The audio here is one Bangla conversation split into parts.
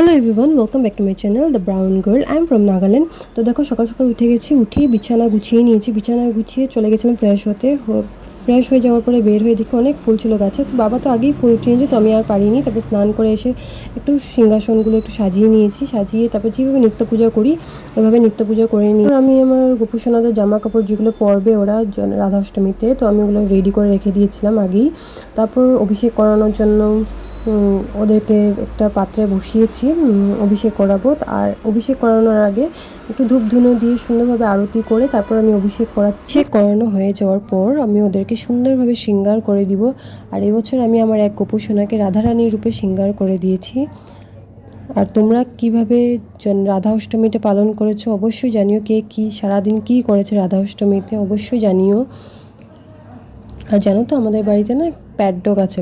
Hello everyone, welcome back to my channel the brown girl. I am from Nagaland. তো দেখো, সকাল সকাল উঠে গেছি, উঠেই বিছানা গুছিয়ে নিয়েছি। বিছানা গুছিয়ে চলে গেছিলাম ফ্রেশ হতে। ফ্রেশ হয়ে যাওয়ার পরে বের হয়ে দেখি অনেক ফুল ছিল গাছে। তো বাবা তো আগেই ফুল উঠিয়ে নিয়েছে, তো আমি আর পারিনি। তারপর স্নান করে এসে একটু সিংহাসনগুলো একটু সাজিয়ে নিয়েছি। সাজিয়ে তারপর যেভাবে নিত্য পূজা করি ওইভাবে নিত্য পূজা করে নিই। আমি আমার গোপুসোনাদের জামা কাপড় যেগুলো পরবে ওরা রাধাষ্টমীতে, তো আমি ওগুলো রেডি করে রেখে দিয়েছিলাম আগেই। তারপর অভিষেক করানোর জন্য ওদেরকে একটা পাত্রে বসিয়েছি, অভিষেক করাবো। আর অভিষেক করানোর আগে একটু ধূপ ধুনো দিয়ে সুন্দরভাবে আরতি করে তারপর আমি অভিষেক করাচ্ছি। করানো হয়ে যাওয়ার পর আমি ওদেরকে সুন্দরভাবে শৃঙ্গার করে দিব। আর এবছর আমি আমার এক গোপুসোনাকে রাধারানীর রূপে শৃঙ্গার করে দিয়েছি। আর তোমরা কিভাবে রাধা অষ্টমীটা পালন করেছো অবশ্যই জানিও। কে কী সারাদিন কী করেছে রাধা অষ্টমীতে অবশ্যই জানিও। আর জানো তো, আমাদের বাড়িতে না প্যাট ডগ আছে,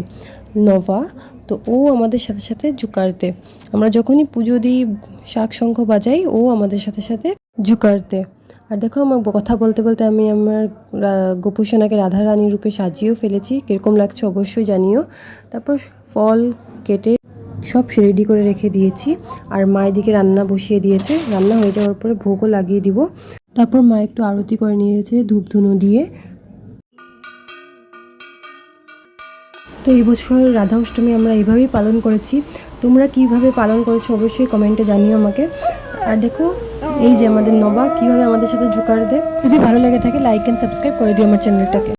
নভা। তো ও আমাদের সাথে সাথে জুকারতে, আমরা যখনই পুজো দিই, শাক শঙ্খ বাজাই, ও আমাদের সাথে সাথে জুকারতে। আর দেখো, আমার কথা বলতে বলতে আমি আমার গোপুসোনাকে রাধারানীর রূপে সাজিয়েও ফেলেছি। কীরকম লাগছে অবশ্যই জানিও। তারপর ফল কেটে সব রেডি করে রেখে দিয়েছি। আর মা এদিকে রান্না বসিয়ে দিয়েছে। রান্না হয়ে যাওয়ার পরে ভোগও লাগিয়ে দিব। তারপর মা একটু আরতি করে নিয়েছে ধূপ ধুনো দিয়ে। তো এই বছর রাধা অষ্টমী আমরা এইভাবেই পালন করেছি। তোমরা কিভাবে পালন করেছো অবশ্যই কমেন্টে জানিও আমাকে। আর দেখো, এই যে আমাদের নবা কীভাবে আমাদের সাথে জুকার দেয়। যদি ভালো লেগে থাকে লাইক অ্যান্ড সাবস্ক্রাইব করে দিও আমার চ্যানেলটাকে।